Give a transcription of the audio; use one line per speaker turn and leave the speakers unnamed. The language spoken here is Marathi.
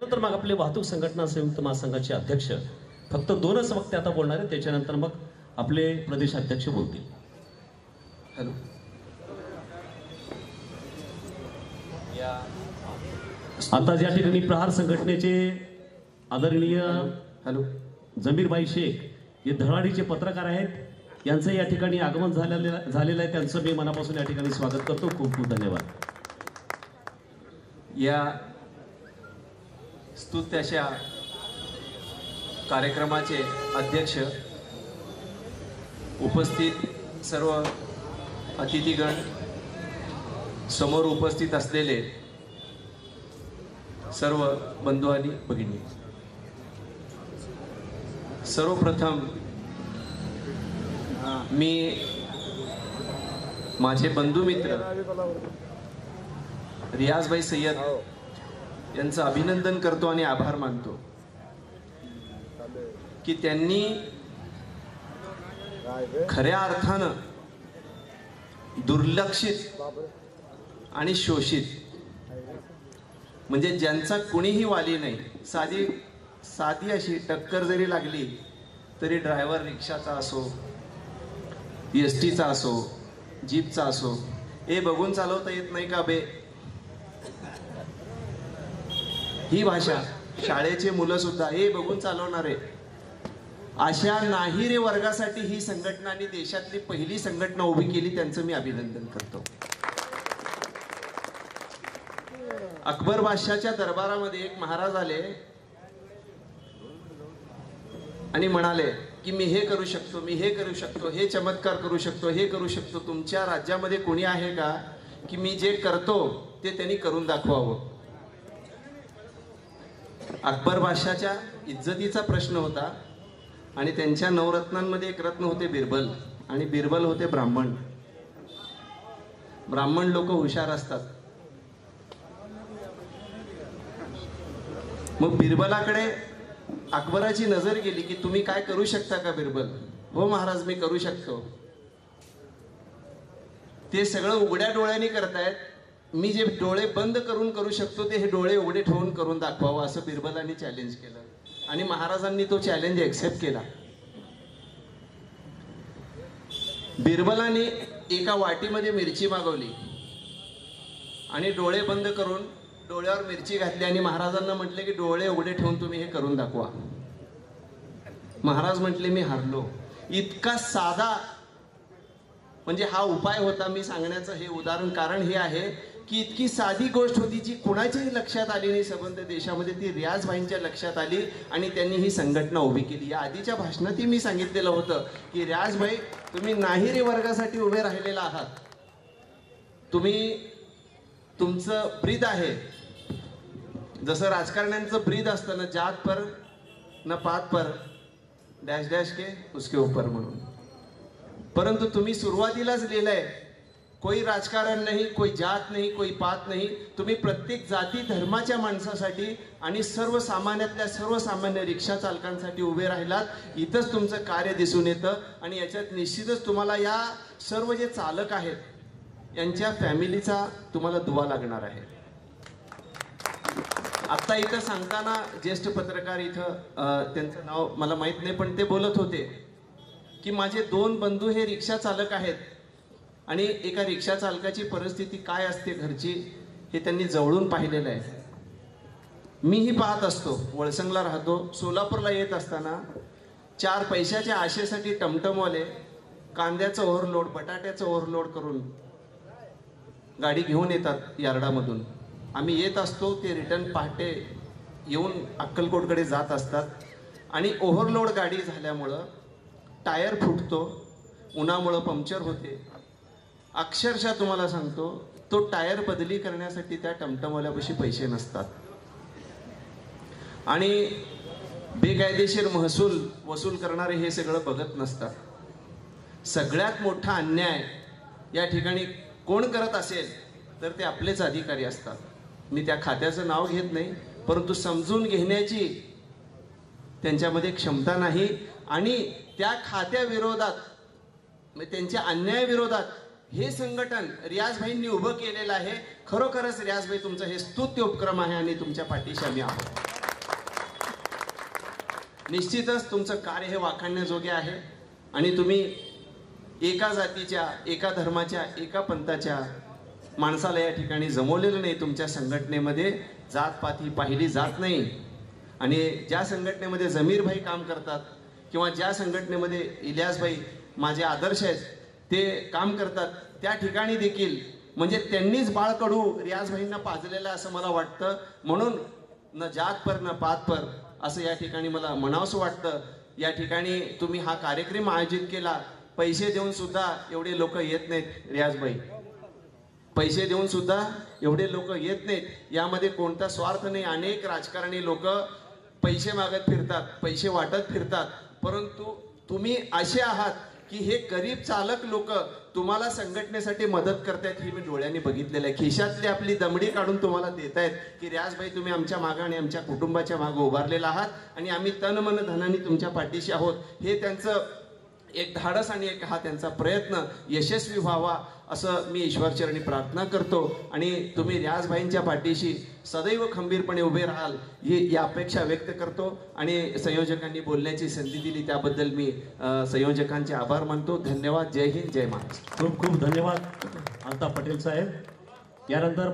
तर मग आपले वाहतूक संघटना संयुक्त महासंघाचे अध्यक्ष फक्त 2च वक्ते आता बोलणार आहेत, त्याच्यानंतर मग आपले प्रदेश अध्यक्ष बोलतील.
हॅलो.
आता ज्या ठिकाणी प्रहार संघटनेचे आदरणीय
हॅलो
जमीरभाई शेख हे धडाडीचे पत्रकार आहेत, यांचं या ठिकाणी आगमन झालेलं आहे. त्यांचं मी मनापासून या ठिकाणी स्वागत करतो. खूप खूप धन्यवाद.
या स्तुत्य अशा कार्यक्रमाचे अध्यक्ष, उपस्थित सर्व अतिथीगण, समोर उपस्थित असलेले सर्व बंधू आणि भगिनी, सर्वप्रथम मी माझे बंधू मित्र रियाजभाई सय्यद यांचं अभिनंदन करतो आणि आभार मानतो की त्यांनी खऱ्या अर्थानं दुर्लक्षित आणि शोषित, म्हणजे ज्यांचा कुणीही वाली नाही, साधी अशी टक्कर जरी लागली तरी ड्रायव्हर रिक्षाचा असो, एसटीचा असो, जीपचा असो, हे बघून चालवता येत नाही का बे, ही भाषा शाळेचे मुलं सुद्धा हे बघून चालवणारे, अशा नाही रे वर्गासाठी ही संघटना आणि देशातली पहिली संघटना उभी केली, त्यांचं मी अभिनंदन करतो. अकबर बादशाहच्या दरबारामध्ये एक महाराज आले आणि म्हणाले की मी हे करू शकतो, मी हे करू शकतो, हे चमत्कार करू शकतो, हे करू शकतो. तुमच्या राज्यामध्ये कोणी आहे का की मी जे करतो ते त्यांनी करून दाखवावं. अकबर बादशाहच्या इज्जतीचा प्रश्न होता आणि त्यांच्या नवरत्नांमध्ये एक रत्न होते बिरबल, आणि बिरबल होते ब्राह्मण. ब्राह्मण लोक हुशार असतात. मग बिरबलाकडे अकबराची नजर गेली की तुम्ही काय करू शकता का बिरबल? हो महाराज, मी करू शकतो. ते सगळं उघड्या डोळ्यांनी करतायत, मी जे डोळे बंद करून करू शकतो ते हे डोळे उघडे ठेवून करून दाखवावं, असं बिरबलांनी चॅलेंज केलं आणि महाराजांनी तो चॅलेंज एक्सेप्ट केला. बिरबलांनी एका वाटीमध्ये मिरची मागवली आणि डोळे बंद करून डोळ्यावर मिरची घातली आणि महाराजांना म्हटले की डोळे उघडे ठेवून तुम्ही हे करून दाखवा. महाराज म्हटले मी हारलो. इतका साधा, म्हणजे हा उपाय होता. मी सांगण्याचं हे उदाहरण कारण हे आहे की इतकी साधी गोष्ट होती जी कुणाच्याही लक्षात आली नाही संबंध देशामध्ये, ती रियाजभाईंच्या लक्षात आली आणि त्यांनी ही संघटना उभी केली. या आधीच्या भाषणातही मी सांगितलेलं होतं की रियाजभाई, तुम्ही नाही रे वर्गासाठी उभे राहिलेला आहात. तुम्ही, तुमचं ब्रीद आहे, जसं राजकारण्यांचं ब्रीद असतं ना, जात पर न पात पर डॅश डॅश के उसके ऊपर म्हणून. परंतु तुम्ही सुरुवातीलाच लिहिलंय कोई राजकारण नाही, कोई जात नाही, कोई पात नाही. तुम्ही प्रत्येक जाती धर्माच्या माणसासाठी आणि सर्वसामान्यातल्या सर्वसामान्य रिक्षा चालकांसाठी उभे राहिलात. इथंच तुमचं कार्य दिसून येतं आणि याच्यात निश्चितच तुम्हाला या सर्व जे चालक आहेत यांच्या फॅमिलीचा तुम्हाला दुवा लागणार आहे. आत्ता इथं सांगताना ज्येष्ठ पत्रकार इथं, त्यांचं नाव मला माहीत नाही, पण ते बोलत होते की माझे 2 बंधू हे रिक्षा चालक आहेत आणि एका रिक्षा चालकाची परिस्थिती काय असते घरची हे त्यांनी जवळून पाहिलेलं आहे. मीही पाहत असतो. वळसंगला राहतो. सोलापूरला येत असताना 4 पैशाच्या आशेसाठी टमटमवाले कांद्याचं ओव्हरलोड, बटाट्याचं ओव्हरलोड करून गाडी घेऊन येतात यार्डामधून. आम्ही येत असतो, ते रिटर्न पहाटे येऊन अक्कलकोटकडे जात असतात आणि ओव्हरलोड गाडी झाल्यामुळं टायर फुटतो, उन्हामुळं पंक्चर होते. अक्षरशः तुम्हाला सांगतो, तो टायर बदली करण्यासाठी त्या टमटमवाल्यापाशी पैसे नसतात आणि बेकायदेशीर महसूल वसूल करणारे हे सगळं बघत नसतात. सगळ्यात मोठा अन्याय या ठिकाणी कोण करत असेल तर ते आपलेच अधिकारी असतात. मी त्या खात्याचं नाव घेत नाही, परंतु समजून घेण्याची त्यांच्यामध्ये क्षमता नाही आणि त्या खात्याविरोधात, त्यांच्या अन्यायाविरोधात हे संघटन रियाजभाईंनी उभं केलेलं आहे. खरोखरच रियाजभाई, तुमचं हे स्तुत्य उपक्रम आहे आणि तुमच्या पाठीशी आम्ही आहोत. निश्चितच तुमचं कार्य हे वाखाणण्याजोगे आहे आणि तुम्ही एका जातीच्या, एका धर्माच्या, एका पंथाच्या माणसाला या ठिकाणी जमवलेलं नाही. तुमच्या संघटनेमध्ये जातपात ही पाहिली जात नाही. आणि ज्या संघटनेमध्ये जमीरभाई काम करतात किंवा ज्या संघटनेमध्ये इलियासभाई माझे आदर्श आहेत ते काम करतात, त्या ठिकाणी देखील म्हणजे त्यांनीच बाळकडू रियाजभाईंना पाजलेलं असं मला वाटतं. म्हणून न जात पर न पात पर असं या ठिकाणी मला म्हणावंसं वाटतं. या ठिकाणी तुम्ही हा कार्यक्रम आयोजित केला, पैसे देऊन सुद्धा एवढे लोक येत नाहीत रियाजभाई, पैसे देऊन सुद्धा एवढे लोक येत नाहीत. यामध्ये कोणता स्वार्थ नाही. अनेक राजकारणी लोक पैसे मागत फिरतात, पैसे वाटत फिरतात, परंतु तुम्ही असे आहात की हे गरीब चालक लोक तुम्हाला संघटनेसाठी मदत करतायत हे मी डोळ्यांनी बघितलेलं आहे. खिशातली आपली दमडी काढून तुम्हाला देतायत की रियाजभाई तुम्ही आमच्या मागं आणि आमच्या कुटुंबाच्या मागं उभारलेला आहात आणि आम्ही तन मन धनाने तुमच्या पाठीशी आहोत. हे त्यांचं एक धाडस आणि एक हा त्यांचा प्रयत्न यशस्वी व्हावा असं मी ईश्वरचरणी प्रार्थना करतो. आणि तुम्ही रियाजभाईंच्या पाठीशी सदैव खंबीरपणे उभे राहाल ही अपेक्षा व्यक्त करतो. आणि संयोजकांनी बोलण्याची संधी दिली त्याबद्दल मी संयोजकांचे आभार मानतो. धन्यवाद. जय हिंद, जय महाराष्ट्र.
खूप खूप धन्यवाद अंता पटेल साहेब. यानंतर